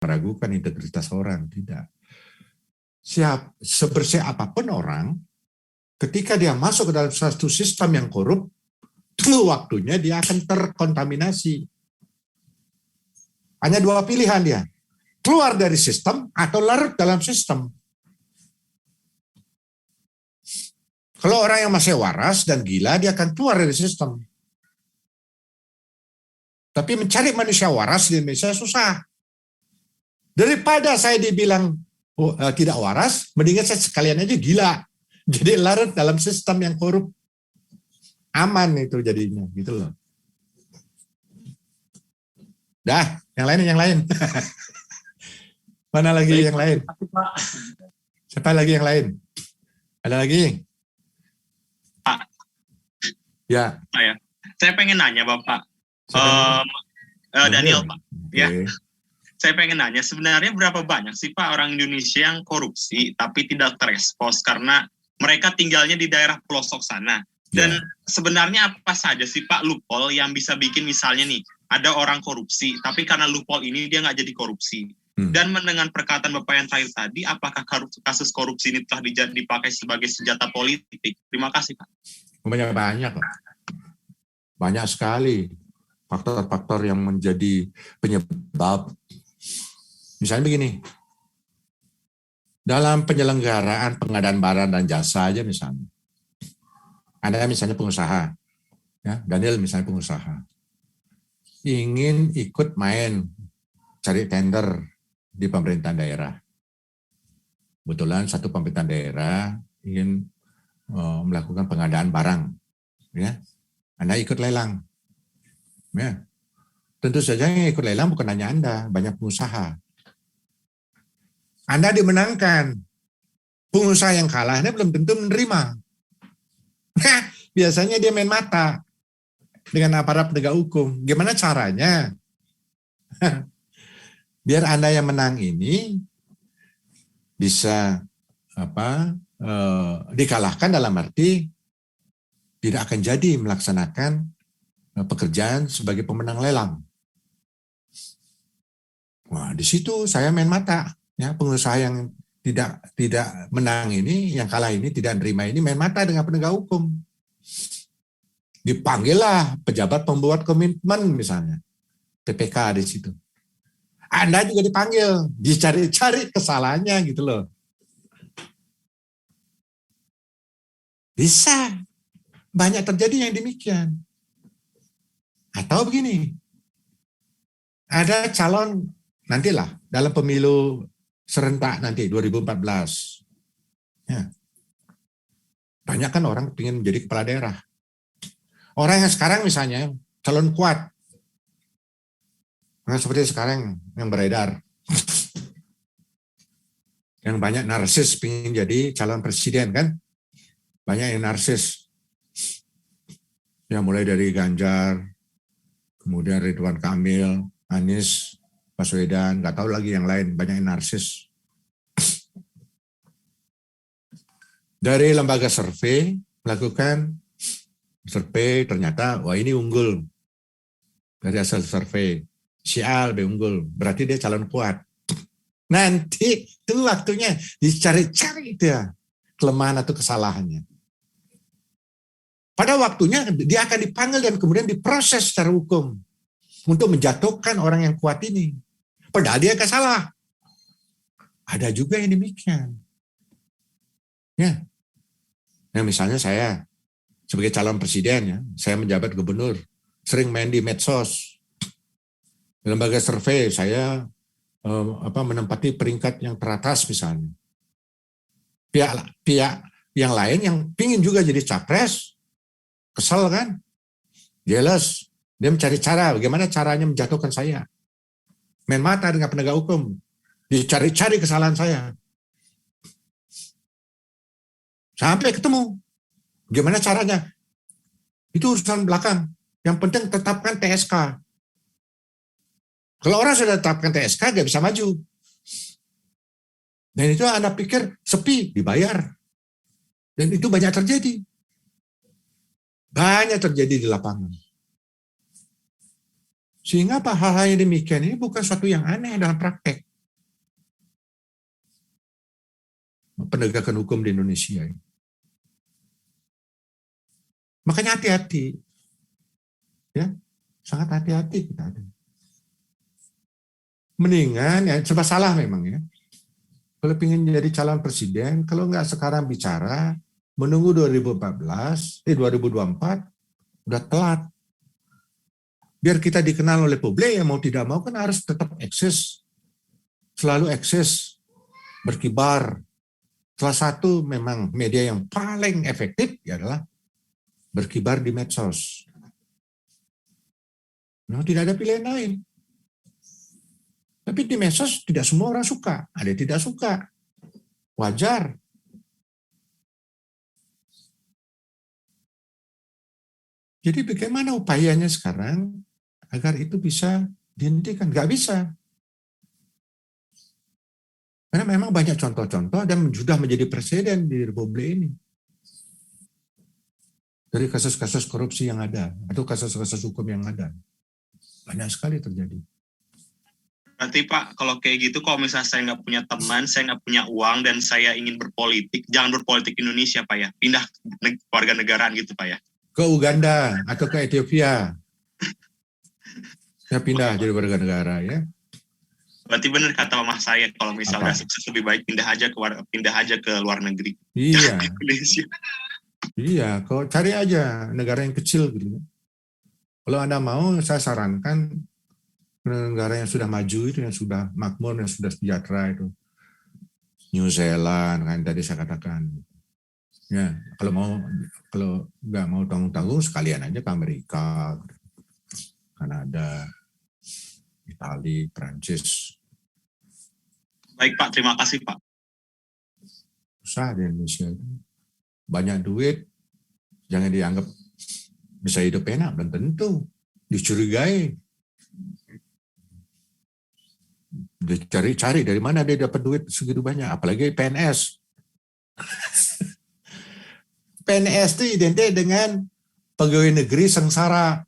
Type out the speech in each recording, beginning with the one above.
meragukan integritas orang, tidak. Sebersih apapun orang, ketika dia masuk ke dalam satu sistem yang korup, tunggu waktunya dia akan terkontaminasi. Hanya dua pilihan dia, keluar dari sistem atau larut dalam sistem. Kalau orang yang masih waras dan gila, dia akan keluar dari sistem. Tapi mencari manusia waras di Indonesia susah. Daripada saya dibilang tidak waras, mendingan saya sekalian aja gila. Jadi larut dalam sistem yang korup. Aman itu jadinya, gitu loh. Dah, yang lain. Mana lagi yang lain? Siapa lagi yang lain? Ada lagi? Pak. Ya. Saya pengen nanya Bapak. Daniel Pak. Okay. Ya. Saya pengen nanya, sebenarnya berapa banyak sih Pak orang Indonesia yang korupsi tapi tidak terekspos karena mereka tinggalnya di daerah pelosok sana. Dan sebenarnya apa saja sih Pak loophole yang bisa bikin misalnya nih, ada orang korupsi, tapi karena loophole ini dia nggak jadi korupsi. Dan mendengar perkataan Bapak yang terakhir tadi, apakah kasus korupsi ini telah dipakai sebagai senjata politik? Terima kasih Pak. Banyak Pak. Banyak sekali faktor-faktor yang menjadi penyebab. Misalnya begini, dalam penyelenggaraan pengadaan barang dan jasa aja misalnya, ada misalnya pengusaha, ya Daniel misalnya pengusaha, ingin ikut main cari tender di pemerintahan daerah. Kebetulan satu pemerintahan daerah ingin melakukan pengadaan barang, ya, Anda ikut lelang, ya. Tentu saja yang ikut lelang bukan hanya Anda, banyak pengusaha. Anda dimenangkan, pengusaha yang kalahnya belum tentu menerima. Biasanya dia main mata dengan aparat penegak hukum. Gimana caranya? Biar Anda yang menang ini bisa dikalahkan dalam arti tidak akan jadi melaksanakan pekerjaan sebagai pemenang lelang. Wah, di situ saya main mata. Ya, pengusaha yang tidak menang ini, yang kalah ini, tidak nerima ini, main mata dengan penegak hukum. Dipanggillah pejabat pembuat komitmen misalnya, PPK di situ. Anda juga dipanggil, dicari-cari kesalahannya gitu loh. Bisa, banyak terjadi yang demikian. Atau begini, ada calon nantilah dalam pemilu serentak nanti 2014. Ya. Banyak kan orang ingin menjadi kepala daerah. Orang yang sekarang misalnya calon kuat. Nah, seperti sekarang yang beredar. Yang banyak narsis ingin jadi calon presiden kan. Banyak yang narsis. Ya mulai dari Ganjar, kemudian Ridwan Kamil, Anies Baswedan, nggak tahu lagi yang lain, banyak yang narsis. Dari lembaga survei melakukan survei, ternyata wah ini unggul. Dari hasil survei, si A lebih unggul, berarti dia calon kuat. Nanti itu waktunya dicari-cari dia kelemahan atau kesalahannya. Pada waktunya dia akan dipanggil dan kemudian diproses secara hukum untuk menjatuhkan orang yang kuat ini. Padahal dia gak salah. Ada juga yang demikian. Ya. Nah, misalnya saya sebagai calon presiden ya, saya menjabat gubernur, sering main di medsos. Di lembaga survei saya menempati peringkat yang teratas misalnya. Pihak yang lain yang pingin juga jadi capres, kesel kan? Jelas, dia mencari cara bagaimana caranya menjatuhkan saya. Main mata dengan penegak hukum, dicari-cari kesalahan saya. Sampai ketemu. Gimana caranya? Itu urusan belakang. Yang penting tetapkan TSK. Kalau orang sudah tetapkan TSK, gak bisa maju. Dan itu Anda pikir sepi, dibayar. Dan itu banyak terjadi. Banyak terjadi di lapangan. Sehingga hal-hal yang demikian ini bukan suatu yang aneh dalam praktek. penegakan hukum di Indonesia. Makanya hati-hati, ya, sangat hati-hati kita. Mendingan ya serba salah memang ya. Kalau ingin jadi calon presiden, kalau nggak sekarang bicara, menunggu 2024, udah telat. Biar kita dikenal oleh publik, yang mau tidak mau kan harus tetap eksis. Selalu eksis, berkibar. Salah satu memang media yang paling efektif adalah berkibar di medsos. Nah, tidak ada pilihan lain. Tapi di medsos tidak semua orang suka. Ada yang tidak suka. Wajar. Jadi bagaimana upayanya sekarang agar itu bisa dihentikan? Nggak bisa. Karena memang banyak contoh-contoh dan sudah menjadi presiden di Republik ini. Dari kasus-kasus korupsi yang ada, atau kasus-kasus hukum yang ada. Banyak sekali terjadi. Berarti Pak, kalau kayak gitu, kalau misalnya saya nggak punya teman, saya nggak punya uang, dan saya ingin berpolitik, jangan berpolitik Indonesia Pak ya, pindah warga negaraan gitu Pak ya. Ke Uganda atau ke Ethiopia. Ya pindah jadi warga negara ya. Berarti benar kata mama saya, kalau misalnya sukses lebih baik pindah aja ke luar negeri. Iya. Indonesia. Iya, kau cari aja negara yang kecil gitu. Kalau Anda mau, saya sarankan negara yang sudah maju itu, yang sudah makmur, yang sudah sejahtera itu. New Zealand kan tadi saya katakan. Ya, kalau nggak mau tanggung-tanggung sekalian aja ke Amerika, Kanada, Italia, Prancis. Baik Pak, terima kasih Pak. Susah di Indonesia. Banyak duit, jangan dianggap bisa hidup enak, belum tentu. Dicurigai. Dicari-cari dari mana dia dapat duit segitu banyak, apalagi PNS. PNS itu identik dengan pegawai negeri sengsara.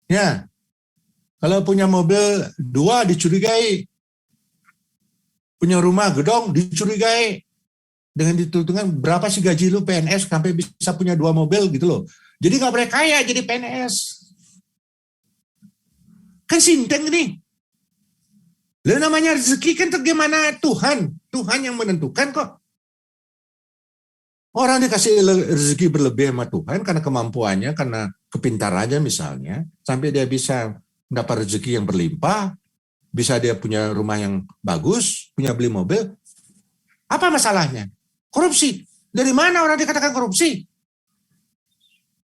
Ya, kalau punya mobil 2 dicurigai, punya rumah gedong dicurigai. Dengan dihitungan berapa sih gaji lu PNS sampai bisa punya 2 mobil gitu loh. Jadi nggak boleh kaya jadi PNS. Kan sinteng nih. Lalu namanya rezeki kan bagaimana Tuhan yang menentukan kok. Orang dikasih rezeki berlebih sama Tuhan karena kemampuannya, karena kepintarannya misalnya, sampai dia bisa mendapat rezeki yang berlimpah, bisa dia punya rumah yang bagus, punya beli mobil. Apa masalahnya? Korupsi. Dari mana orang dikatakan korupsi?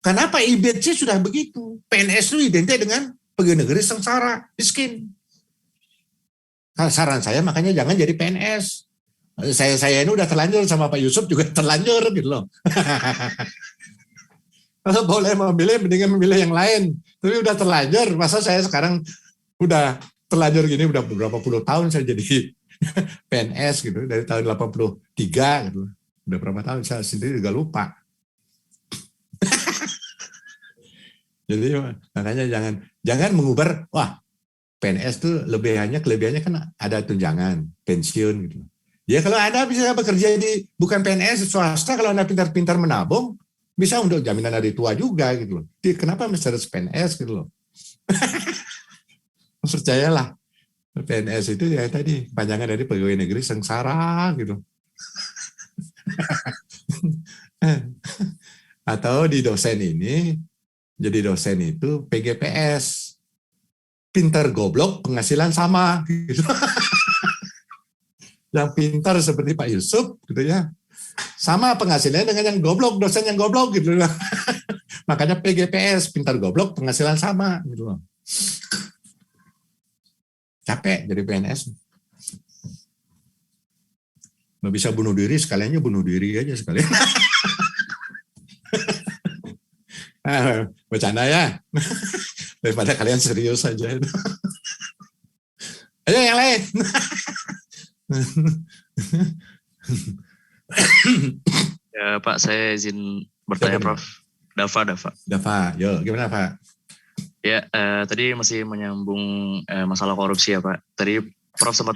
Kenapa IBC sudah begitu? PNS itu identik dengan pegawai negeri sengsara, miskin. Saran saya makanya jangan jadi PNS. Saya ini udah terlanjur sama Pak Yusuf juga terlanjur gitu loh. Kalau boleh memilih, mendingan memilih yang lain. Tapi udah terlanjur, masa saya sekarang udah terlanjur gini, udah beberapa puluh tahun saya jadi PNS gitu, dari tahun 83 gitu. Udah berapa tahun saya sendiri juga lupa. Jadi makanya jangan mengubah, wah PNS tuh kelebihannya kan ada tunjangan, pensiun gitu. Ya kalau Anda bisa bekerja di bukan PNS swasta, kalau Anda pintar-pintar menabung, bisa untuk jaminan hari tua juga gitu loh. Kenapa mesti harus PNS gitu loh? Percayalah, PNS itu ya tadi panjangan dari pegawai negeri sengsara gitu. Atau di dosen ini, jadi dosen itu PGPS, pintar goblok penghasilan sama gitu. Yang pintar seperti Pak Yusuf gitu ya, sama penghasilannya dengan yang goblok, dosen yang goblok gitu loh. Makanya PGPS, pintar goblok penghasilan sama gitu loh. Capek jadi PNS. Nggak bisa bunuh diri, sekaliannya bunuh diri aja sekalian. Bercanda ya. Daripada kalian serius aja. Ayo yang lain. Ya Pak, saya izin bertanya Prof. Dava, yuk gimana Pak? Ya, tadi masih menyambung masalah korupsi ya Pak. Tadi Prof sempat